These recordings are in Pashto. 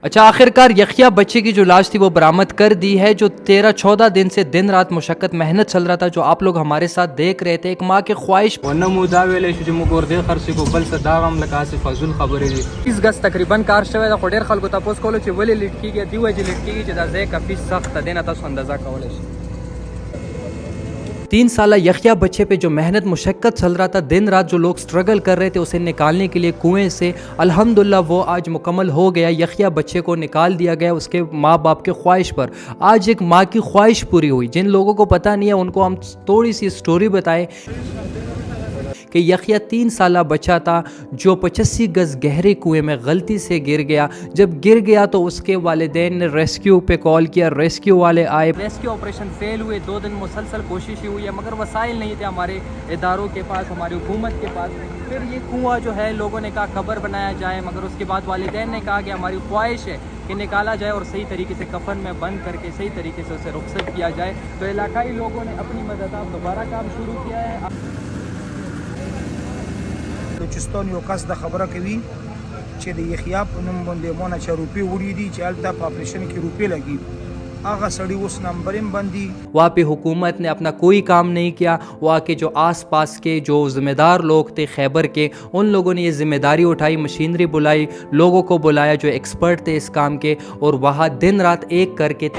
अच्छा, आखिरकार यखिया बच्चे की जो लाश थी वो बरामद कर दी है, जो 13-14 दिन से दिन रात मुशक्कत मेहनत चल रहा था, जो आप लोग हमारे साथ देख रहे थे। एक माँ की ख्वाहिश इस गज तकरीबन कार शवे दा खोडेर खलको तपोस कोलो ची वली लिटकी गया दिवा जी लिटकी गई दा जे काफी सख्त देना था अंदाजा कवले 3 साल यखिया बच्चे पे जो मेहनत मुशक्कत चल रहा था, दिन रात जो लोग स्ट्रगल कर रहे थे उसे निकालने के लिए कुएं से, अल्हम्दुलिल्लाह वो आज मुकम्मल हो गया। यखिया बच्चे को निकाल दिया गया उसके माँ बाप के ख्वाहिश पर। आज एक माँ की ख्वाहिश पूरी हुई। जिन लोगों को पता नहीं है उनको हम थोड़ी सी स्टोरी बताएं कि यखिया 3 साल बच्चा था जो 85 गज गहरे कुएं में गलती से गिर गया। जब गिर गया तो उसके वालिदैन ने रेस्क्यू पे कॉल किया, रेस्क्यू वाले आए, रेस्क्यू ऑपरेशन फेल हुए। 2 दिन मुसलसल कोशिश हुई है मगर वसाइल नहीं थे हमारे इदारों के पास, हमारी हुकूमत के पास। फिर ये कुआं जो है लोगों ने कहा कब्र बनाया जाए, मगर उसके बाद वालिदैन ने कहा कि हमारी ख्वाहिश है कि निकाला जाए और सही तरीके से कफन में बंद करके सही तरीके से उसे रुखसत किया जाए। तो इलाकाई लोगों ने अपनी मदद दोबारा काम शुरू किया है। بلوچستان یو کس د خبره کوي چې د یخیا په نوم باندې مونږ چې روپی وړي دي چې هلته په اپریشن کې روپی لګي هغه سړی اوس نمبرین بندي وہاں پہ حکومت نے اپنا کوئی کام نہیں کیا۔ وہاں کے جو آس پاس کے جو ذمہ دار لوگ تھے خیبر کے، ان لوگوں نے یہ ذمہ داری اٹھائی، مشینری بلائی، لوگوں کو بلایا جو ایکسپرٹ تھے اس کام کے، اور وہاں دن رات ایک کر کے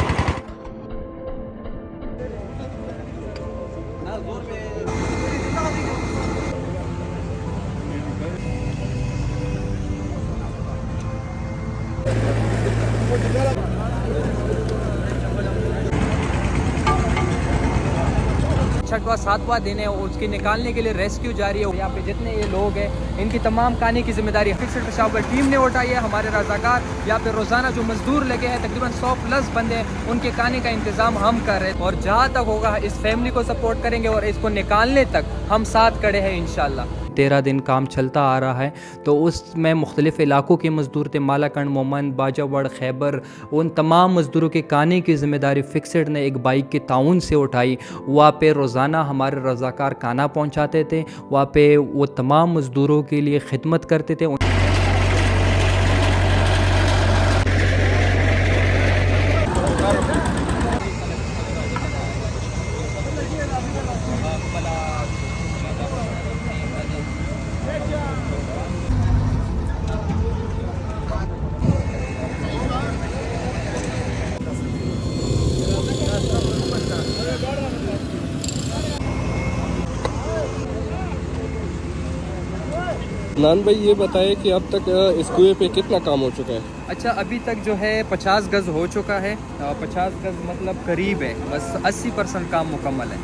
چھٹواں 7واں دن ہے اور اس کے نکالنے کے لیے ریسکیو جاری ہے۔ یہاں پہ جتنے یہ لوگ ہیں ان کی تمام کھانے کی ذمہ داری فکسڈ پشاور ٹیم نے اٹھائی ہے۔ ہمارے رضاکار یہاں پہ روزانہ جو مزدور لگے ہیں تقریباً 100+ بندے ہیں، ان کے کھانے کا انتظام ہم کر رہے ہیں، اور جہاں تک ہوگا اس فیملی کو سپورٹ کریں گے اور اس کو نکالنے تک ہم ساتھ کھڑے ہیں انشاءاللہ۔ 13 دن کام چلتا آ رہا ہے، تو اس میں مختلف علاقوں کے مزدور تھے، مالاکنڈ، مومند، باجاوڑ، خیبر، ان تمام مزدوروں کے کھانے کی ذمہ داری فکسڈ نے ایک بائک کے تعاون سے اٹھائی۔ وہاں پہ روزانہ ہمارے رضاکار کھانا پہنچاتے تھے، وہاں پہ وہ تمام مزدوروں کے لیے خدمت کرتے تھے۔ نان بھائی یہ بتائیں کہ اب تک اس کنویں پہ کتنا کام ہو چکا ہے؟ اچھا، ابھی تک جو ہے 50 گز ہو چکا ہے، 50 گز مطلب قریب ہے، بس 80% کام مکمل ہے۔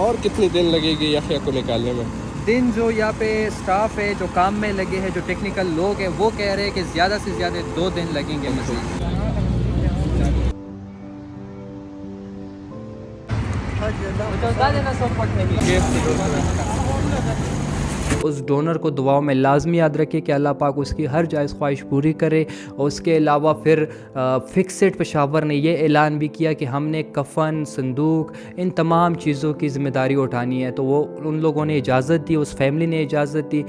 اور کتنے دن لگے گی یحییٰ کو نکالنے میں؟ دن جو یہاں پہ سٹاف ہے جو کام میں لگے ہیں، جو ٹیکنیکل لوگ ہیں، وہ کہہ رہے ہیں کہ زیادہ سے زیادہ 2 دن لگیں گے مزید۔ اس ڈونر کو دعاؤں میں لازمی یاد رکھے کہ اللہ پاک اس کی ہر جائز خواہش پوری کرے۔ اور اس کے علاوہ پھر فکسڈ پشاور نے یہ اعلان بھی کیا کہ ہم نے کفن، صندوق، ان تمام چیزوں کی ذمہ داری اٹھانی ہے، تو وہ ان لوگوں نے اجازت دی، اس فیملی نے اجازت دی۔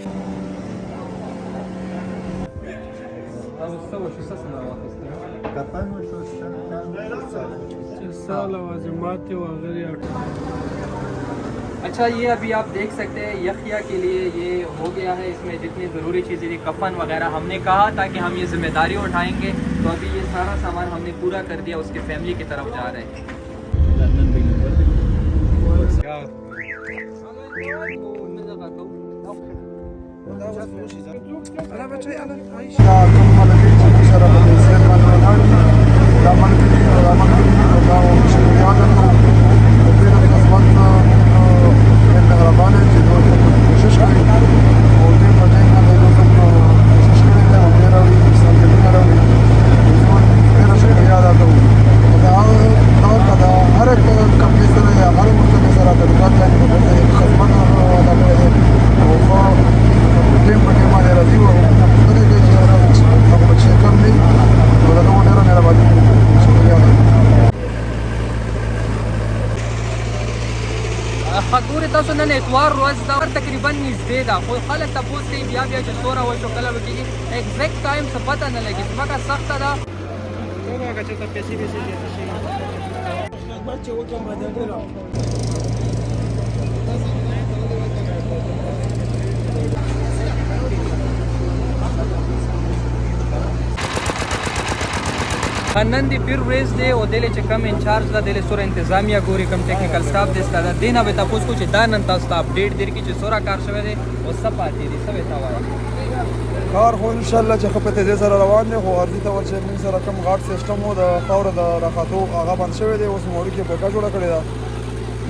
اچھا، یہ ابھی آپ دیکھ سکتے ہیں یحییٰ کے لیے یہ ہو گیا ہے، اس میں جتنی ضروری چیزیں تھی، کفن وغیرہ، ہم نے کہا تھا کہ ہم یہ ذمہ داری اٹھائیں گے، تو ابھی یہ سارا سامان ہم نے پورا کر دیا، اس کے فیملی کی طرف جا رہے ہیں۔ نن اتوار ورځ دا تقریبا نږدې ده خو خلک تپوس کوي بیا چې څومره وشو کله به کېږي ایګزیکټ ټایم څه پته نه لګي ځمکه سخته ده نن دی پیر ریز دی او دلې چې کم انچارج ده دلې سوره انتظامیه ګوري کم ټیکنیکل سټاف دی ستاسو دینه به تاسو کو چې دا نن تاسو ته اپډیټ درکړي چې سوره کار شوی دی او څه پاتې دي څه وتا وایي کار خو ان شاء الله چې خپه تیزه سره روان دی خو ارزي ته ورچې موږ سره کم غاټ سیستم وو د خاور د راخاتو هغه باندې شوی دی اوس موږ کې بوکا جوړه کړی دا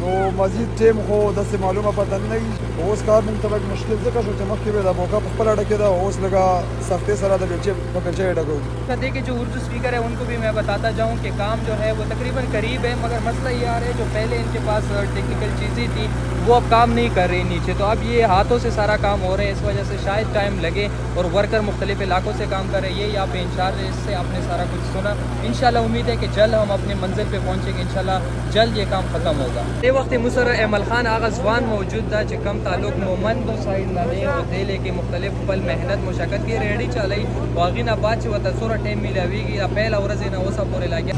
نو مزید ټیم خو داسې معلومه پته نه وي اوس کار موږ ته مشکل ځکه شو چې مخکې به دا بوکا په خپل اډه کې دا اوس لگا سختي سره د بلچې په بلچې اډه کو دیکھیے جو اردو اسپیکر ہے ان کو بھی میں بتاتا جاؤں کہ کام جو ہے وہ تقریباً قریب ہے مگر مسئلہ یہ آ رہا ہے جو پہلے ان کے پاس ٹیکنیکل چیزیں تھی وہ اب کام نہیں کر رہی نیچے تو اب یہ ہاتھوں سے سارا کام ہو رہا ہے اس وجہ سے شاید ٹائم لگے اور ورکر مختلف علاقوں سے کام کر رہے ہیں یہ یہاں پہ انچارج ہے اس سے آپ نے سارا کچھ سنا انشاءاللہ امید ہے کہ جلد ہم اپنے منزل پہ پہنچیں گے انشاءاللہ جلد یہ کام ختم ہوگا یہ وقت مصر احمد خان آغا زبان موجود تھا جو کم تعلق مومن دو سائڈ لے اور دے کے مختلف پل محنت مشقت کی ریڈی چلائی واغین آباد سے وہ تصور ٹیم ملاوی گی پہلا ورز نہ وہ سب پورے لاگیا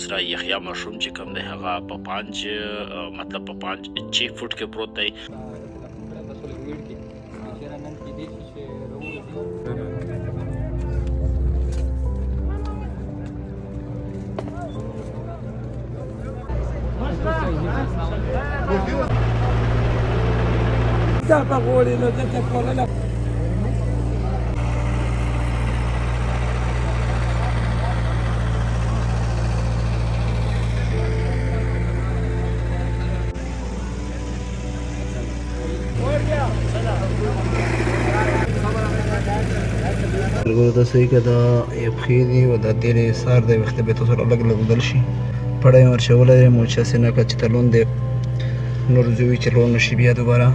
دوسرا یحیی مشروم چې کوم دی هغه په 5 مطلب په 5-6 فوټ کې پروت دی ګورو دا صحیح که دا یو پښې دي او دا تیرې سار دی ویښته به تاسو الګ الګ بدل شي پړی یې ورچولی دی موچه هسې نه کړه چې تلون دی نور زوی چې لون نه شي بیا دوباره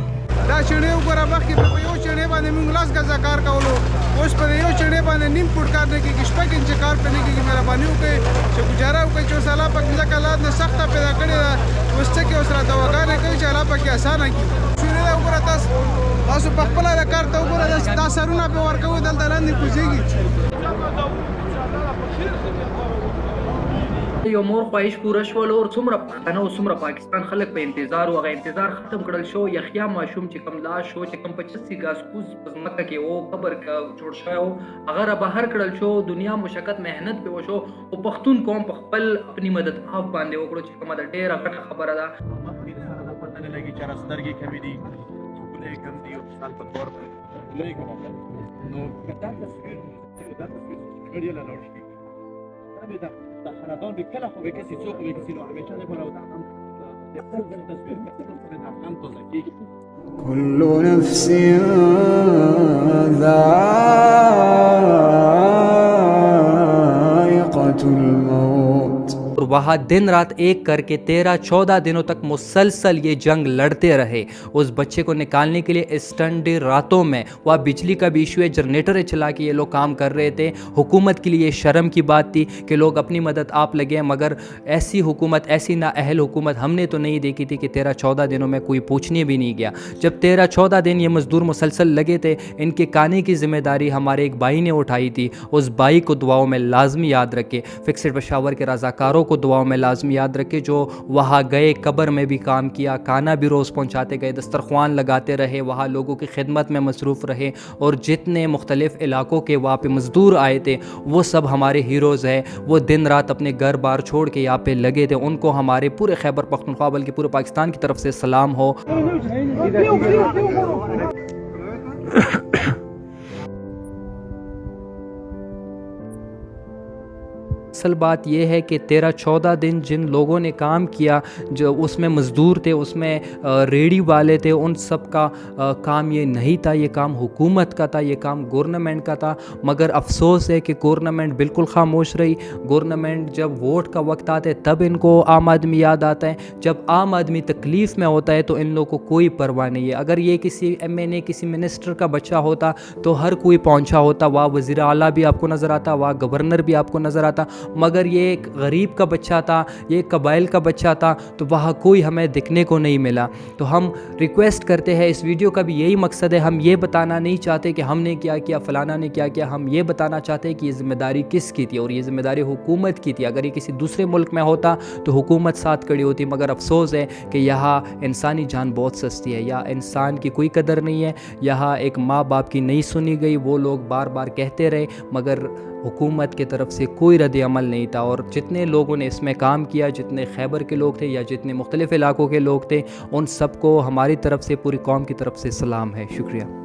دا چڼې وګوره مخکې په یو چڼې باندې موږ 10 غزه کار کولو اوس په یو چڼې باندې نیم فوټ کار نه کېږي شپږ انچه کار پې نه کېږي مهرباني وکړئ چې ګزاره وکړئ چې اوس الله پاک ځکه الله نه سخته پیدا کړې ده اوس څه کې اوس را دواګانې کوي چې الله پاک یې اسانه کړي چڼې ده وګوره تاسو په خپله د کار ته وګوره دا سرونه پې ورکوي دلته لاندې کوزېږي یو مور خواهش پوره شول او څومره پښتانه او څومره پاکستان خلک په انتظار او هغه انتظار ختم کړل شو یحیی ماشوم چې کم لاش شو چې کم 25 غاز کوز ځمکه کې او قبر کا جوړ شو هغه را بهر کړل شو دنیا مشقت محنت په وشو او پښتون قوم په خپل خپل مدد اف باندې وکړو چې کومه ډیره غټه خبره ده پته لګي چې راسترګي کمی دي ګولې کم دي او مثال په تور لوی کوم نو کدا تصویر ویډیو لا لوړ شي دا خاندان به کله خو به کسی څوک به کسی نو همیشه نه کوله د خپل تصویر په افغان تو زکی كل نفس ذائقة الموت اور وہاں دن رات ایک کر کے 13-14 دنوں تک مسلسل یہ جنگ لڑتے رہے اس بچے کو نکالنے کے لیے اسٹنڈے راتوں میں وہاں بجلی کا بھی ایشو ہے جنریٹر چلا کے یہ لوگ کام کر رہے تھے حکومت کے لیے شرم کی بات تھی کہ لوگ اپنی مدد آپ لگے مگر ایسی حکومت ایسی نااہل حکومت ہم نے تو نہیں دیکھی تھی کہ 13-14 دنوں میں کوئی پوچھنے بھی نہیں گیا جب 13-14 دن یہ مزدور مسلسل لگے تھے ان کے کھانے کی ذمہ داری ہمارے ایک بھائی نے اٹھائی تھی اس بھائی کو دعاؤں میں لازمی یاد رکھے فکسڈ پشاور کے رضاکاروں کو دعاؤں میں لازمی یاد رکھے جو وہاں گئے قبر میں بھی کام کیا کھانا بھی روز پہنچاتے گئے دسترخوان لگاتے رہے وہاں لوگوں کی خدمت میں مصروف رہے اور جتنے مختلف علاقوں کے وہاں پہ مزدور آئے تھے وہ سب ہمارے ہیروز ہیں وہ دن رات اپنے گھر بار چھوڑ کے یہاں پہ لگے تھے ان کو ہمارے پورے خیبر پختونخوا بلکہ پورے پاکستان کی طرف سے سلام ہو اصل بات یہ ہے کہ 13-14 دن جن لوگوں نے کام کیا جو اس میں مزدور تھے اس میں ریڑھی والے تھے ان سب کا کام یہ نہیں تھا یہ کام حکومت کا تھا یہ کام گورنمنٹ کا تھا مگر افسوس ہے کہ گورنمنٹ بالکل خاموش رہی گورنمنٹ جب ووٹ کا وقت آتا ہے تب ان کو عام آدمی یاد آتا ہے جب عام آدمی تکلیف میں ہوتا ہے تو ان لوگوں کو کوئی پرواہ نہیں ہے اگر یہ کسی ایم این اے کسی منسٹر کا بچہ ہوتا تو ہر کوئی پہنچا ہوتا وہاں وزیر اعلیٰ بھی آپ کو نظر آتا وہاں گورنر بھی آپ کو نظر آتا مگر یہ ایک غریب کا بچہ تھا, یہ ایک قبائل کا بچہ تھا, تو وہاں کوئی ہمیں دکھنے کو نہیں ملا. تو ہم ریکویسٹ کرتے ہیں, اس ویڈیو کا بھی یہی مقصد ہے, ہم یہ بتانا نہیں چاہتے کہ ہم نے کیا کیا, فلانا نے کیا کیا, ہم یہ بتانا چاہتے ہیں کہ یہ ذمہ داری کس کی تھی, اور یہ ذمہ داری حکومت کی تھی. اگر یہ کسی دوسرے ملک میں ہوتا تو حکومت ساتھ کھڑی ہوتی, مگر افسوس ہے کہ یہاں انسانی جان بہت سستی ہے, یا انسان کی کوئی قدر نہیں ہے. یہاں ایک ماں باپ کی نہیں سنی گئی, وہ لوگ بار بار کہتے رہے مگر حکومت کی طرف سے کوئی رد عمل نہیں تھا. اور جتنے لوگوں نے اس میں کام کیا, جتنے خیبر کے لوگ تھے یا جتنے مختلف علاقوں کے لوگ تھے, ان سب کو ہماری طرف سے, پوری قوم کی طرف سے سلام ہے. شکریہ.